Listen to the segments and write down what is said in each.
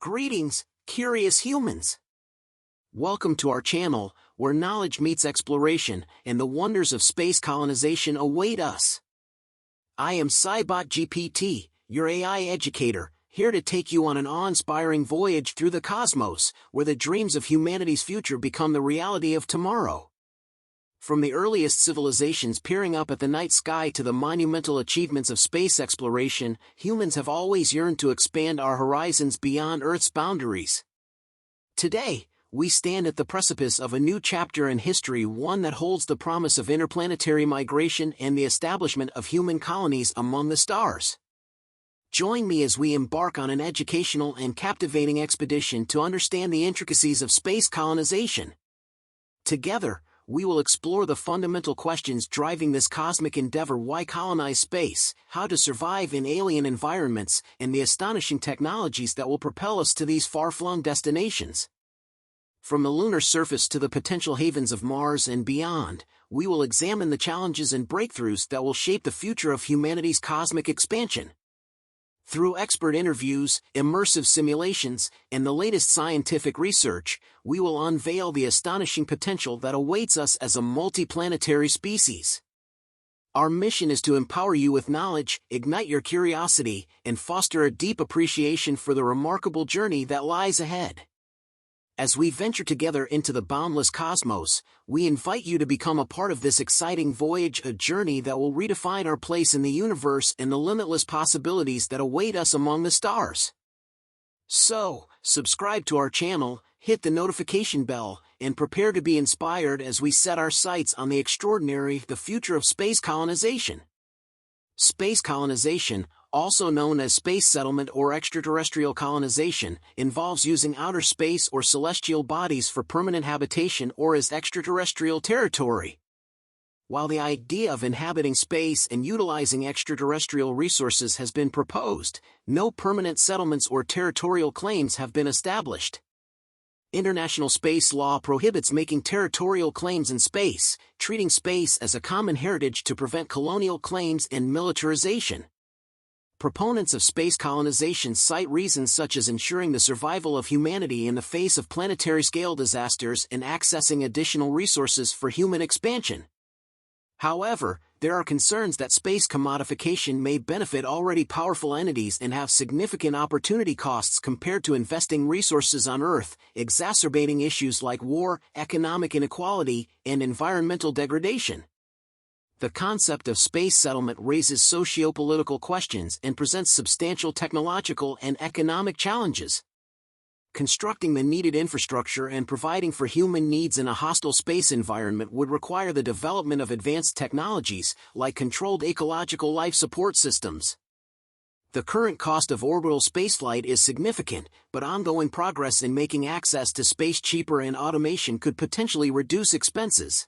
Greetings, curious humans! Welcome to our channel, where knowledge meets exploration, and the wonders of space colonization await us. I am Cybot GPT, your AI educator, here to take you on an awe-inspiring voyage through the cosmos, where the dreams of humanity's future become the reality of tomorrow. From the earliest civilizations peering up at the night sky to the monumental achievements of space exploration, humans have always yearned to expand our horizons beyond Earth's boundaries. Today, we stand at the precipice of a new chapter in history, one that holds the promise of interplanetary migration and the establishment of human colonies among the stars. Join me as we embark on an educational and captivating expedition to understand the intricacies of space colonization. Together, we will explore the fundamental questions driving this cosmic endeavor: why colonize space, how to survive in alien environments, and the astonishing technologies that will propel us to these far-flung destinations. From the lunar surface to the potential havens of Mars and beyond, we will examine the challenges and breakthroughs that will shape the future of humanity's cosmic expansion. Through expert interviews, immersive simulations, and the latest scientific research, we will unveil the astonishing potential that awaits us as a multiplanetary species. Our mission is to empower you with knowledge, ignite your curiosity, and foster a deep appreciation for the remarkable journey that lies ahead. As we venture together into the boundless cosmos, we invite you to become a part of this exciting voyage, a journey that will redefine our place in the universe and the limitless possibilities that await us among the stars. So, subscribe to our channel, hit the notification bell, and prepare to be inspired as we set our sights on the extraordinary, the future of space colonization. Space colonization, also known as space settlement or extraterrestrial colonization, involves using outer space or celestial bodies for permanent habitation or as extraterrestrial territory. While the idea of inhabiting space and utilizing extraterrestrial resources has been proposed, no permanent settlements or territorial claims have been established. International space law prohibits making territorial claims in space, treating space as a common heritage to prevent colonial claims and militarization. Proponents of space colonization cite reasons such as ensuring the survival of humanity in the face of planetary-scale disasters and accessing additional resources for human expansion. However, there are concerns that space commodification may benefit already powerful entities and have significant opportunity costs compared to investing resources on Earth, exacerbating issues like war, economic inequality, and environmental degradation. The concept of space settlement raises socio-political questions and presents substantial technological and economic challenges. Constructing the needed infrastructure and providing for human needs in a hostile space environment would require the development of advanced technologies, like controlled ecological life support systems. The current cost of orbital spaceflight is significant, but ongoing progress in making access to space cheaper and automation could potentially reduce expenses.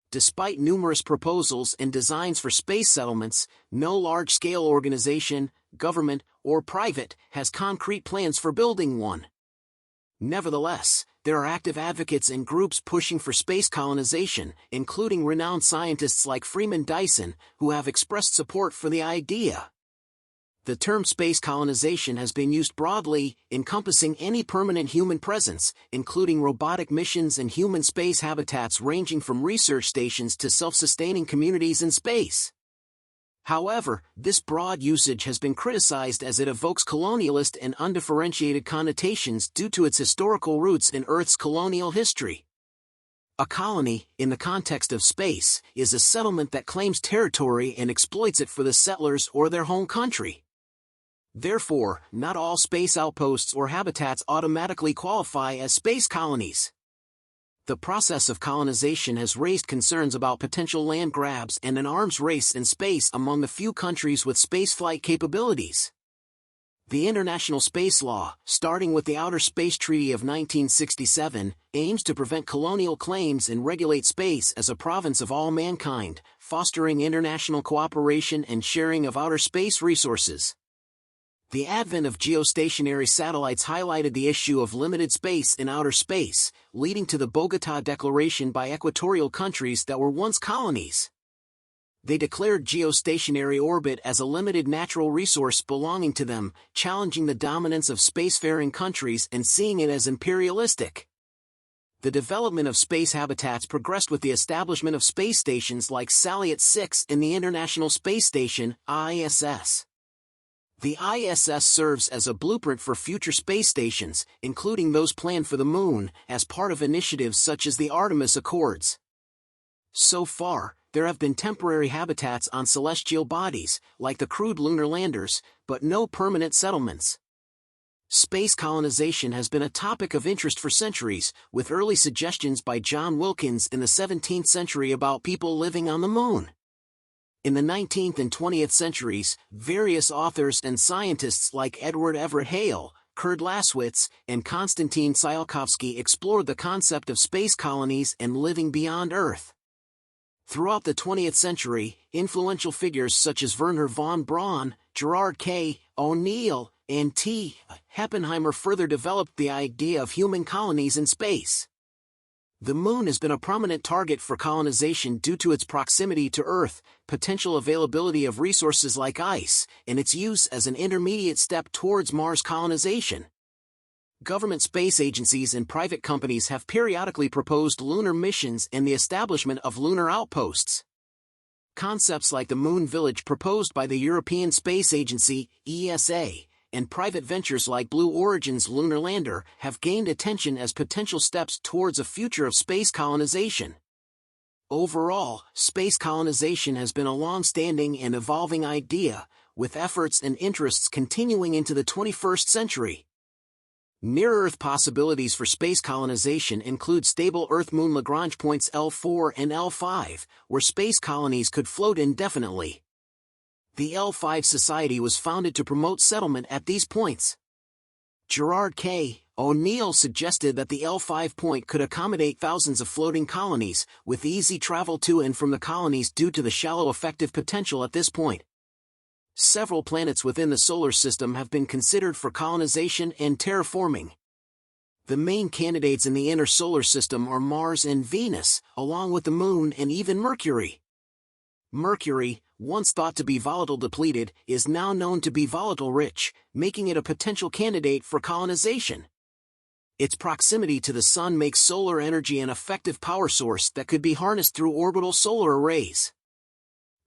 Despite numerous proposals and designs for space settlements, no large-scale organization, government, or private, has concrete plans for building one. Nevertheless, there are active advocates and groups pushing for space colonization, including renowned scientists like Freeman Dyson, who have expressed support for the idea. The term space colonization has been used broadly, encompassing any permanent human presence, including robotic missions and human space habitats ranging from research stations to self-sustaining communities in space. However, this broad usage has been criticized as it evokes colonialist and undifferentiated connotations due to its historical roots in Earth's colonial history. A colony, in the context of space, is a settlement that claims territory and exploits it for the settlers or their home country. Therefore, not all space outposts or habitats automatically qualify as space colonies. The process of colonization has raised concerns about potential land grabs and an arms race in space among the few countries with spaceflight capabilities. The International Space Law, starting with the Outer Space Treaty of 1967, aims to prevent colonial claims and regulate space as a province of all mankind, fostering international cooperation and sharing of outer space resources. The advent of geostationary satellites highlighted the issue of limited space in outer space, leading to the Bogotá Declaration by equatorial countries that were once colonies. They declared geostationary orbit as a limited natural resource belonging to them, challenging the dominance of spacefaring countries and seeing it as imperialistic. The development of space habitats progressed with the establishment of space stations like Salyut 6 and the International Space Station, ISS. The ISS serves as a blueprint for future space stations, including those planned for the Moon, as part of initiatives such as the Artemis Accords. So far, there have been temporary habitats on celestial bodies, like the crewed lunar landers, but no permanent settlements. Space colonization has been a topic of interest for centuries, with early suggestions by John Wilkins in the 17th century about people living on the Moon. In the 19th and 20th centuries, various authors and scientists like Edward Everett Hale, Kurt Laswitz, and Konstantin Tsiolkovsky explored the concept of space colonies and living beyond Earth. Throughout the 20th century, influential figures such as Wernher von Braun, Gerard K. O'Neill, and T. Heppenheimer further developed the idea of human colonies in space. The Moon has been a prominent target for colonization due to its proximity to Earth, potential availability of resources like ice, and its use as an intermediate step towards Mars colonization. Government space agencies and private companies have periodically proposed lunar missions and the establishment of lunar outposts. Concepts like the Moon Village proposed by the European Space Agency, ESA, and private ventures like Blue Origin's lunar lander have gained attention as potential steps towards a future of space colonization. Overall, space colonization has been a long-standing and evolving idea, with efforts and interests continuing into the 21st century. Near-Earth possibilities for space colonization include stable Earth-Moon Lagrange points L4 and L5, where space colonies could float indefinitely. The L5 Society was founded to promote settlement at these points. Gerard K. O'Neill suggested that the L5 point could accommodate thousands of floating colonies, with easy travel to and from the colonies due to the shallow effective potential at this point. Several planets within the solar system have been considered for colonization and terraforming. The main candidates in the inner solar system are Mars and Venus, along with the Moon and even Mercury. Mercury, once thought to be volatile depleted, is now known to be volatile rich, making it a potential candidate for colonization. Its proximity to the Sun makes solar energy an effective power source that could be harnessed through orbital solar arrays.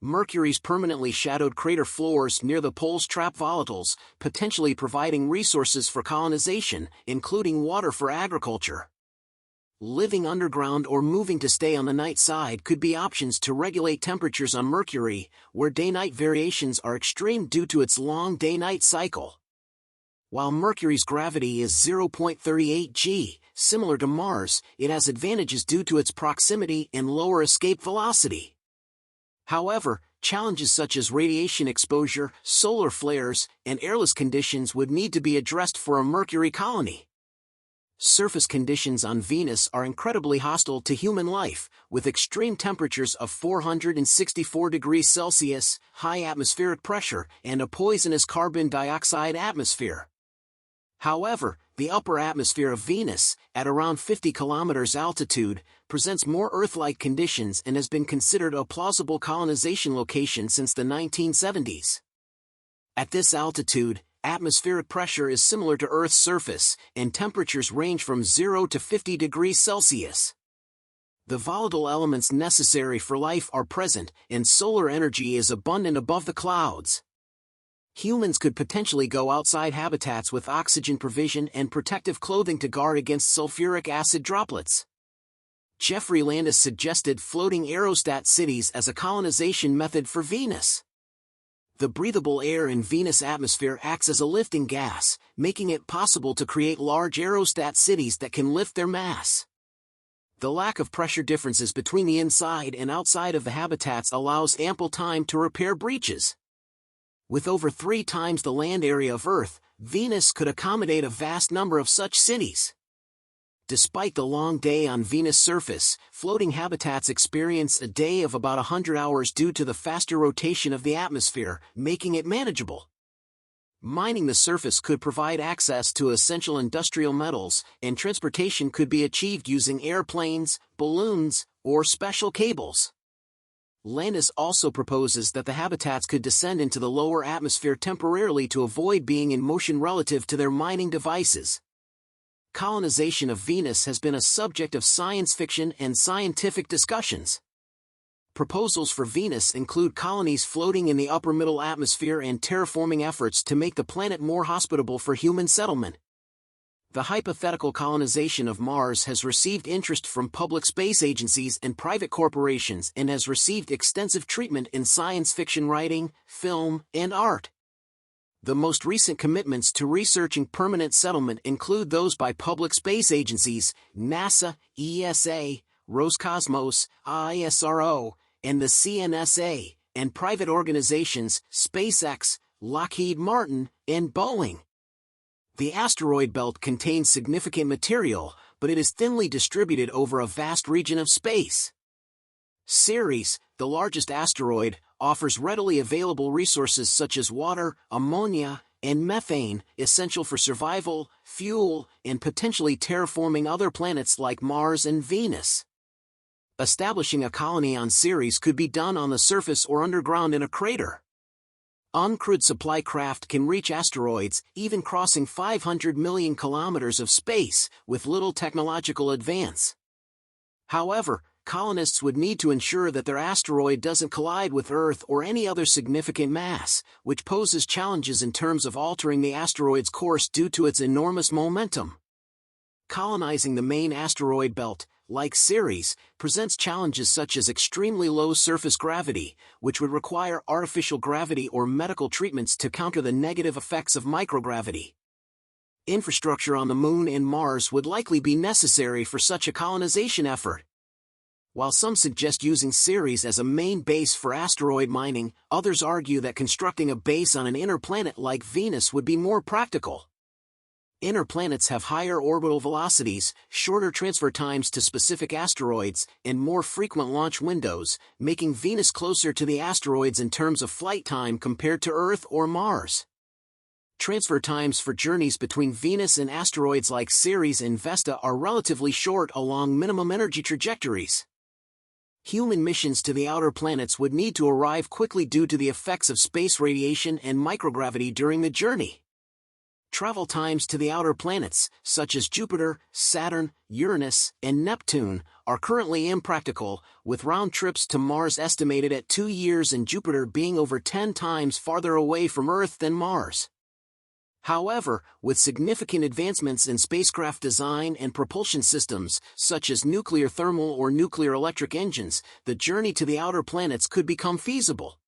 Mercury's permanently shadowed crater floors near the poles trap volatiles, potentially providing resources for colonization, including water for agriculture. Living underground or moving to stay on the night side could be options to regulate temperatures on Mercury, where day-night variations are extreme due to its long day-night cycle. While Mercury's gravity is 0.38 g, similar to Mars, it has advantages due to its proximity and lower escape velocity. However, challenges such as radiation exposure, solar flares, and airless conditions would need to be addressed for a Mercury colony. Surface conditions on Venus are incredibly hostile to human life, with extreme temperatures of 464 degrees Celsius, high atmospheric pressure, and a poisonous carbon dioxide atmosphere. However, the upper atmosphere of Venus, at around 50 kilometers altitude, presents more Earth-like conditions and has been considered a plausible colonization location since the 1970s. At this altitude, atmospheric pressure is similar to Earth's surface, and temperatures range from 0 to 50 degrees Celsius. The volatile elements necessary for life are present, and solar energy is abundant above the clouds. Humans could potentially go outside habitats with oxygen provision and protective clothing to guard against sulfuric acid droplets. Jeffrey Landis suggested floating aerostat cities as a colonization method for Venus. The breathable air in Venus' atmosphere acts as a lifting gas, making it possible to create large aerostat cities that can lift their mass. The lack of pressure differences between the inside and outside of the habitats allows ample time to repair breaches. With over 3 times the land area of Earth, Venus could accommodate a vast number of such cities. Despite the long day on Venus' surface, floating habitats experience a day of about 100 hours due to the faster rotation of the atmosphere, making it manageable. Mining the surface could provide access to essential industrial metals, and transportation could be achieved using airplanes, balloons, or special cables. Landis also proposes that the habitats could descend into the lower atmosphere temporarily to avoid being in motion relative to their mining devices. Colonization of Venus has been a subject of science fiction and scientific discussions. Proposals for Venus include colonies floating in the upper middle atmosphere and terraforming efforts to make the planet more hospitable for human settlement. The hypothetical colonization of Mars has received interest from public space agencies and private corporations and has received extensive treatment in science fiction writing, film, and art. The most recent commitments to researching permanent settlement include those by public space agencies, NASA, ESA, Roscosmos, ISRO, and the CNSA, and private organizations, SpaceX, Lockheed Martin, and Boeing. The asteroid belt contains significant material, but it is thinly distributed over a vast region of space. Ceres, the largest asteroid, offers readily available resources such as water, ammonia, and methane, essential for survival, fuel, and potentially terraforming other planets like Mars and Venus. Establishing a colony on Ceres could be done on the surface or underground in a crater. Uncrewed supply craft can reach asteroids, even crossing 500 million kilometers of space, with little technological advance. However, colonists would need to ensure that their asteroid doesn't collide with Earth or any other significant mass, which poses challenges in terms of altering the asteroid's course due to its enormous momentum. Colonizing the main asteroid belt, like Ceres, presents challenges such as extremely low surface gravity, which would require artificial gravity or medical treatments to counter the negative effects of microgravity. Infrastructure on the Moon and Mars would likely be necessary for such a colonization effort. While some suggest using Ceres as a main base for asteroid mining, others argue that constructing a base on an inner planet like Venus would be more practical. Inner planets have higher orbital velocities, shorter transfer times to specific asteroids, and more frequent launch windows, making Venus closer to the asteroids in terms of flight time compared to Earth or Mars. Transfer times for journeys between Venus and asteroids like Ceres and Vesta are relatively short along minimum energy trajectories. Human missions to the outer planets would need to arrive quickly due to the effects of space radiation and microgravity during the journey. Travel times to the outer planets, such as Jupiter, Saturn, Uranus, and Neptune, are currently impractical, with round trips to Mars estimated at 2 years and Jupiter being over 10 times farther away from Earth than Mars. However, with significant advancements in spacecraft design and propulsion systems, such as nuclear thermal or nuclear electric engines, the journey to the outer planets could become feasible.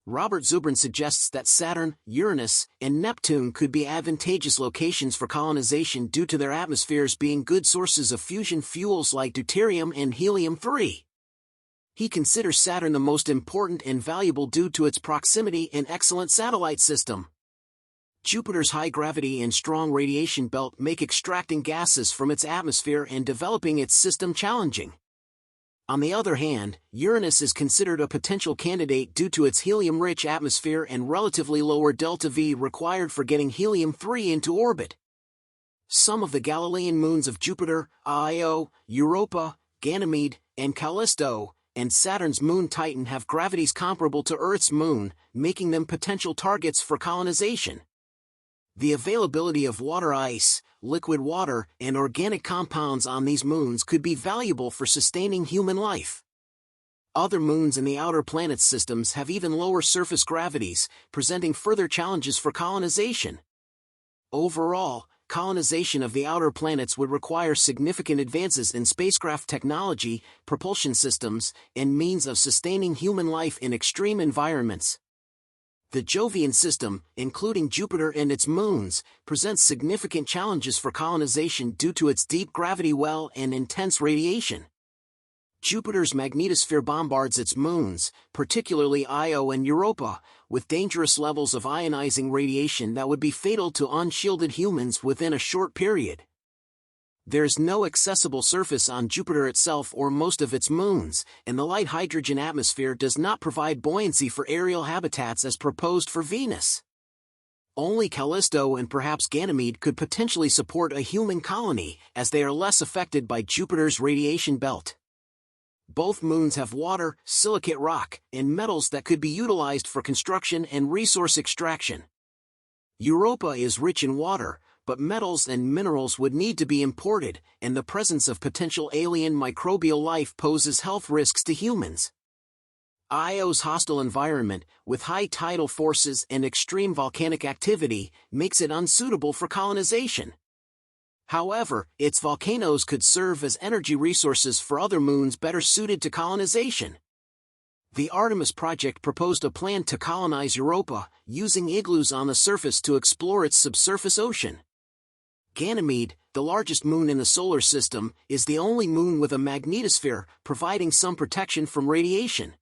Robert Zubrin suggests that Saturn, Uranus, and Neptune could be advantageous locations for colonization due to their atmospheres being good sources of fusion fuels like deuterium and helium-3. He considers Saturn the most important and valuable due to its proximity and excellent satellite system. Jupiter's high gravity and strong radiation belt make extracting gases from its atmosphere and developing its system challenging. On the other hand, Uranus is considered a potential candidate due to its helium-rich atmosphere and relatively lower delta-V required for getting helium-3 into orbit. Some of the Galilean moons of Jupiter, Io, Europa, Ganymede, and Callisto, and Saturn's moon Titan have gravities comparable to Earth's moon, making them potential targets for colonization. The availability of water ice, liquid water, and organic compounds on these moons could be valuable for sustaining human life. Other moons in the outer planet systems have even lower surface gravities, presenting further challenges for colonization. Overall, colonization of the outer planets would require significant advances in spacecraft technology, propulsion systems, and means of sustaining human life in extreme environments. The Jovian system, including Jupiter and its moons, presents significant challenges for colonization due to its deep gravity well and intense radiation. Jupiter's magnetosphere bombards its moons, particularly Io and Europa, with dangerous levels of ionizing radiation that would be fatal to unshielded humans within a short period. There's no accessible surface on Jupiter itself or most of its moons, and the light hydrogen atmosphere does not provide buoyancy for aerial habitats as proposed for Venus. Only Callisto and perhaps Ganymede could potentially support a human colony, as they are less affected by Jupiter's radiation belt. Both moons have water, silicate rock, and metals that could be utilized for construction and resource extraction. Europa is rich in water, but metals and minerals would need to be imported, and the presence of potential alien microbial life poses health risks to humans. Io's hostile environment, with high tidal forces and extreme volcanic activity, makes it unsuitable for colonization. However, its volcanoes could serve as energy resources for other moons better suited to colonization. The Artemis project proposed a plan to colonize Europa, using igloos on the surface to explore its subsurface ocean. Ganymede, the largest moon in the solar system, is the only moon with a magnetosphere, providing some protection from radiation.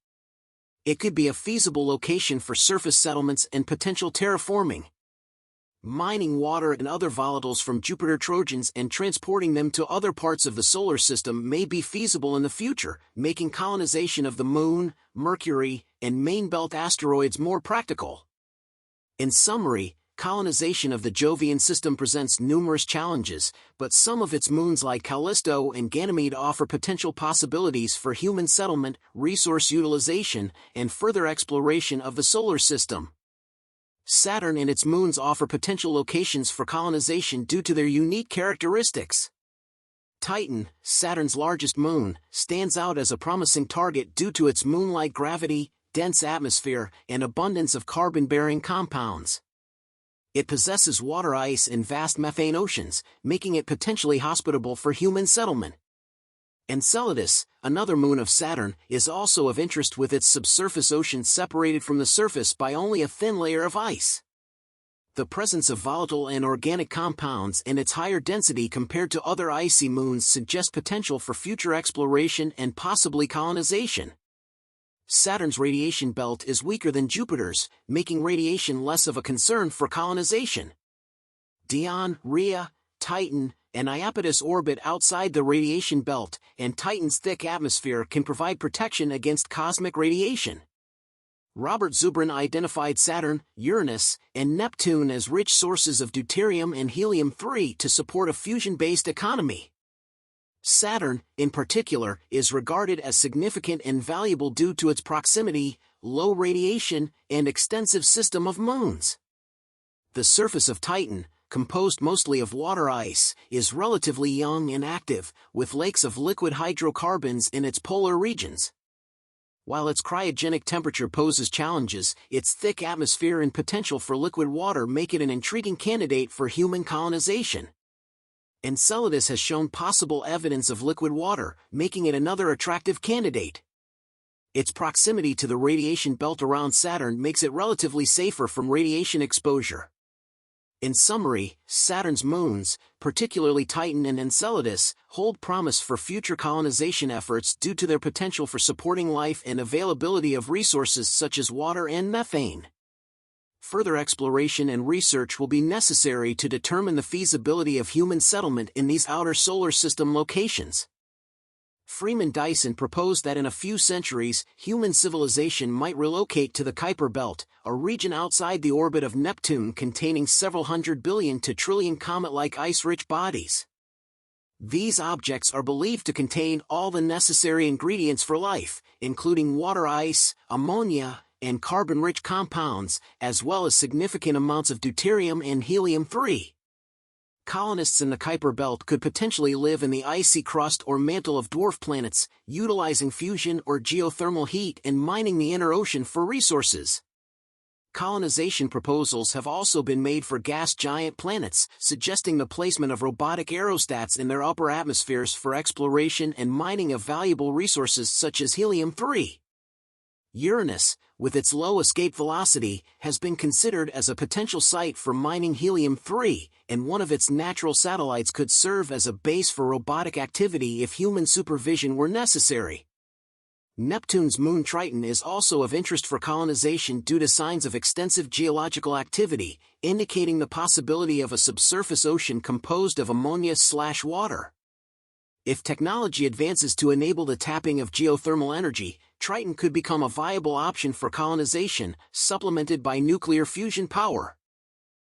It could be a feasible location for surface settlements and potential terraforming. Mining water and other volatiles from Jupiter Trojans and transporting them to other parts of the solar system may be feasible in the future, making colonization of the Moon, Mercury, and main belt asteroids more practical. In summary, colonization of the Jovian system presents numerous challenges, but some of its moons like Callisto and Ganymede offer potential possibilities for human settlement, resource utilization, and further exploration of the solar system. Saturn and its moons offer potential locations for colonization due to their unique characteristics. Titan, Saturn's largest moon, stands out as a promising target due to its moon-like gravity, dense atmosphere, and abundance of carbon-bearing compounds. It possesses water ice and vast methane oceans, making it potentially hospitable for human settlement. Enceladus, another moon of Saturn, is also of interest with its subsurface ocean separated from the surface by only a thin layer of ice. The presence of volatile and organic compounds and its higher density compared to other icy moons suggest potential for future exploration and possibly colonization. Saturn's radiation belt is weaker than Jupiter's, making radiation less of a concern for colonization. Dione, Rhea, Titan, and Iapetus orbit outside the radiation belt, and Titan's thick atmosphere can provide protection against cosmic radiation. Robert Zubrin identified Saturn, Uranus, and Neptune as rich sources of deuterium and helium-3 to support a fusion-based economy. Saturn, in particular, is regarded as significant and valuable due to its proximity, low radiation, and extensive system of moons. The surface of Titan, composed mostly of water ice, is relatively young and active, with lakes of liquid hydrocarbons in its polar regions. While its cryogenic temperature poses challenges, its thick atmosphere and potential for liquid water make it an intriguing candidate for human colonization. Enceladus has shown possible evidence of liquid water, making it another attractive candidate. Its proximity to the radiation belt around Saturn makes it relatively safer from radiation exposure. In summary, Saturn's moons, particularly Titan and Enceladus, hold promise for future colonization efforts due to their potential for supporting life and availability of resources such as water and methane. Further exploration and research will be necessary to determine the feasibility of human settlement in these outer solar system locations. Freeman Dyson proposed that in a few centuries, human civilization might relocate to the Kuiper belt, a region outside the orbit of Neptune containing several hundred billion to trillion comet-like ice-rich bodies. These objects are believed to contain all the necessary ingredients for life, including water ice, ammonia, and carbon-rich compounds, as well as significant amounts of deuterium and helium-3. Colonists in the Kuiper belt could potentially live in the icy crust or mantle of dwarf planets, utilizing fusion or geothermal heat and mining the inner ocean for resources. Colonization proposals have also been made for gas giant planets, suggesting the placement of robotic aerostats in their upper atmospheres for exploration and mining of valuable resources such as helium-3. Uranus, with its low escape velocity, has been considered as a potential site for mining helium-3, and one of its natural satellites could serve as a base for robotic activity if human supervision were necessary. Neptune's moon Triton is also of interest for colonization due to signs of extensive geological activity, indicating the possibility of a subsurface ocean composed of ammonia/water. If technology advances to enable the tapping of geothermal energy, Triton could become a viable option for colonization, supplemented by nuclear fusion power.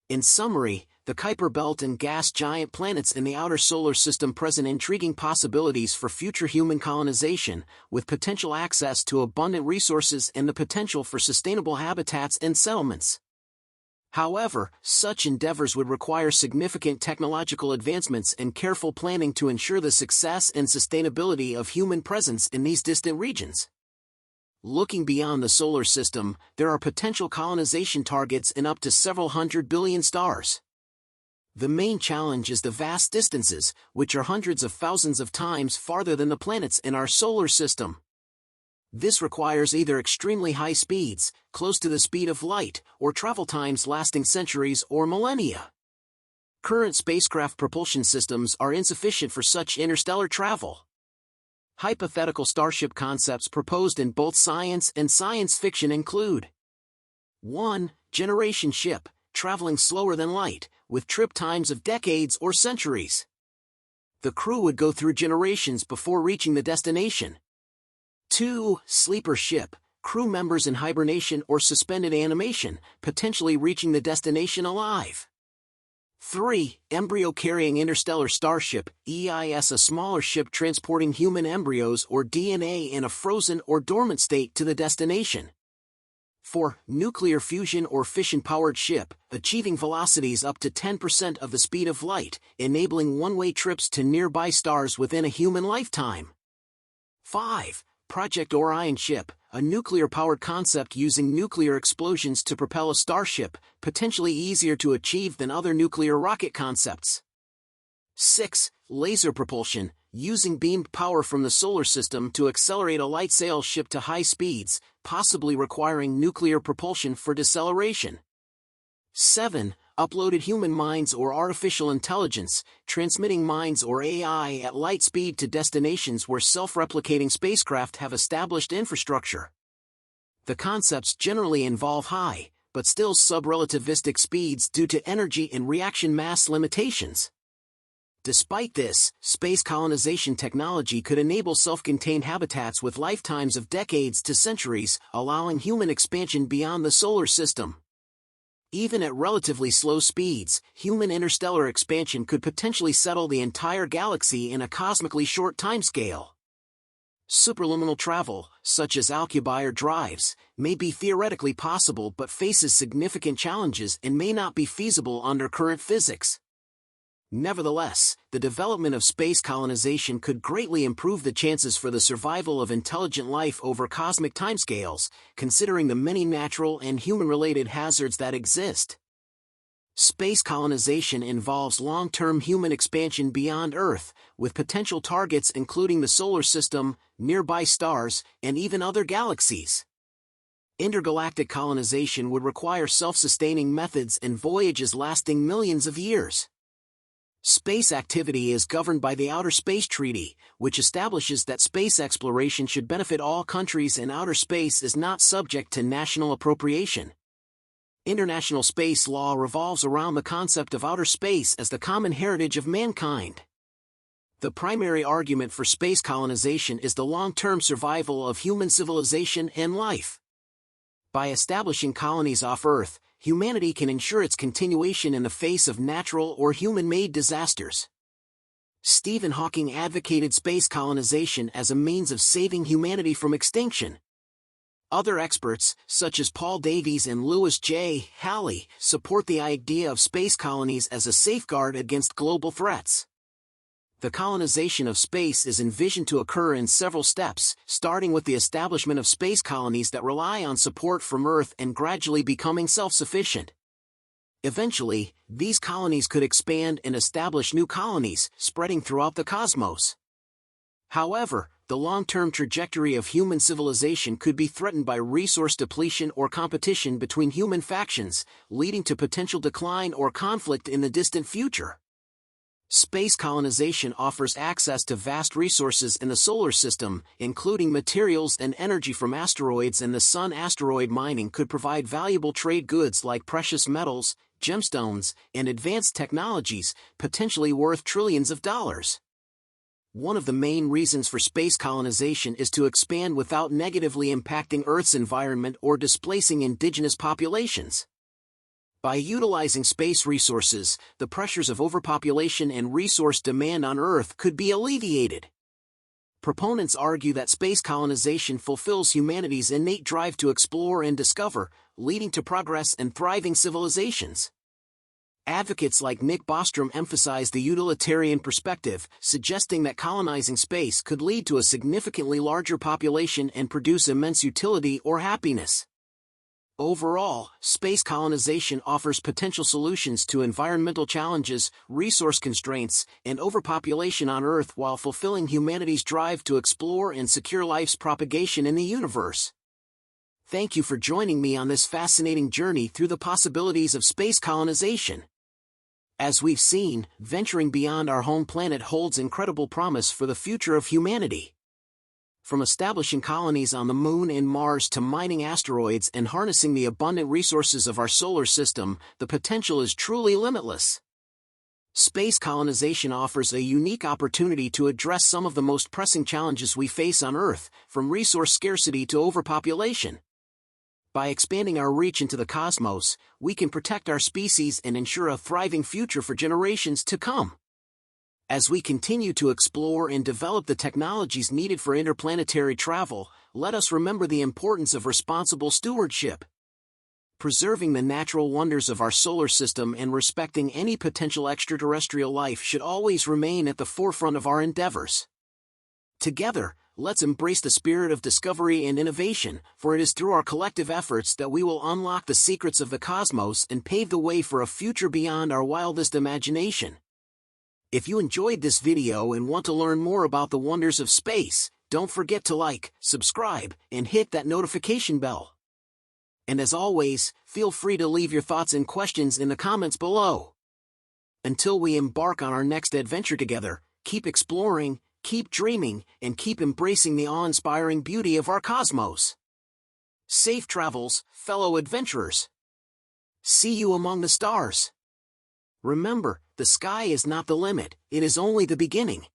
In summary, the Kuiper belt and gas giant planets in the outer solar system present intriguing possibilities for future human colonization, with potential access to abundant resources and the potential for sustainable habitats and settlements. However, such endeavors would require significant technological advancements and careful planning to ensure the success and sustainability of human presence in these distant regions. Looking beyond the solar system, there are potential colonization targets in up to several hundred billion stars. The main challenge is the vast distances, which are hundreds of thousands of times farther than the planets in our solar system. This requires either extremely high speeds, close to the speed of light, or travel times lasting centuries or millennia. Current spacecraft propulsion systems are insufficient for such interstellar travel. Hypothetical starship concepts proposed in both science and science fiction include 1. Generation ship, traveling slower than light, with trip times of decades or centuries. The crew would go through generations before reaching the destination. 2. Sleeper ship, crew members in hibernation or suspended animation, potentially reaching the destination alive. 3. Embryo-carrying interstellar starship, EIS, a smaller ship transporting human embryos or DNA in a frozen or dormant state to the destination. 4. Nuclear fusion or fission-powered ship, achieving velocities up to 10% of the speed of light, enabling one-way trips to nearby stars within a human lifetime. 5. Project Orion ship, a nuclear-powered concept using nuclear explosions to propel a starship, potentially easier to achieve than other nuclear rocket concepts. 6. Laser propulsion, using beamed power from the solar system to accelerate a light sail ship to high speeds, possibly requiring nuclear propulsion for deceleration. 7. Uploaded human minds or artificial intelligence, transmitting minds or AI at light speed to destinations where self-replicating spacecraft have established infrastructure. The concepts generally involve high, but still sub-relativistic speeds due to energy and reaction mass limitations. Despite this, space colonization technology could enable self-contained habitats with lifetimes of decades to centuries, allowing human expansion beyond the solar system. Even at relatively slow speeds, human interstellar expansion could potentially settle the entire galaxy in a cosmically short timescale. Superluminal travel, such as Alcubierre drives, may be theoretically possible but faces significant challenges and may not be feasible under current physics. Nevertheless, the development of space colonization could greatly improve the chances for the survival of intelligent life over cosmic timescales, considering the many natural and human-related hazards that exist. Space colonization involves long-term human expansion beyond Earth, with potential targets including the solar system, nearby stars, and even other galaxies. Intergalactic colonization would require self-sustaining methods and voyages lasting millions of years. Space activity is governed by the Outer Space Treaty, which establishes that space exploration should benefit all countries and outer space is not subject to national appropriation. International space law revolves around the concept of outer space as the common heritage of mankind. The primary argument for space colonization is the long-term survival of human civilization and life. By establishing colonies off Earth, humanity can ensure its continuation in the face of natural or human-made disasters. Stephen Hawking advocated space colonization as a means of saving humanity from extinction. Other experts, such as Paul Davies and Lewis J. Halley, support the idea of space colonies as a safeguard against global threats. The colonization of space is envisioned to occur in several steps, starting with the establishment of space colonies that rely on support from Earth and gradually becoming self-sufficient. Eventually, these colonies could expand and establish new colonies, spreading throughout the cosmos. However, the long-term trajectory of human civilization could be threatened by resource depletion or competition between human factions, leading to potential decline or conflict in the distant future. Space colonization offers access to vast resources in the solar system, including materials and energy from asteroids, and the Sun. Asteroid mining could provide valuable trade goods like precious metals, gemstones, and advanced technologies, potentially worth trillions of dollars. One of the main reasons for space colonization is to expand without negatively impacting Earth's environment or displacing indigenous populations. By utilizing space resources, the pressures of overpopulation and resource demand on Earth could be alleviated. Proponents argue that space colonization fulfills humanity's innate drive to explore and discover, leading to progress and thriving civilizations. Advocates like Nick Bostrom emphasize the utilitarian perspective, suggesting that colonizing space could lead to a significantly larger population and produce immense utility or happiness. Overall, space colonization offers potential solutions to environmental challenges, resource constraints, and overpopulation on Earth while fulfilling humanity's drive to explore and secure life's propagation in the universe. Thank you for joining me on this fascinating journey through the possibilities of space colonization. As we've seen, venturing beyond our home planet holds incredible promise for the future of humanity. From establishing colonies on the Moon and Mars to mining asteroids and harnessing the abundant resources of our solar system, the potential is truly limitless. Space colonization offers a unique opportunity to address some of the most pressing challenges we face on Earth, from resource scarcity to overpopulation. By expanding our reach into the cosmos, we can protect our species and ensure a thriving future for generations to come. As we continue to explore and develop the technologies needed for interplanetary travel, let us remember the importance of responsible stewardship. Preserving the natural wonders of our solar system and respecting any potential extraterrestrial life should always remain at the forefront of our endeavors. Together, let's embrace the spirit of discovery and innovation, for it is through our collective efforts that we will unlock the secrets of the cosmos and pave the way for a future beyond our wildest imagination. If you enjoyed this video and want to learn more about the wonders of space, don't forget to like, subscribe, and hit that notification bell. And as always, feel free to leave your thoughts and questions in the comments below. Until we embark on our next adventure together, keep exploring, keep dreaming, and keep embracing the awe-inspiring beauty of our cosmos. Safe travels, fellow adventurers. See you among the stars. Remember, the sky is not the limit, it is only the beginning.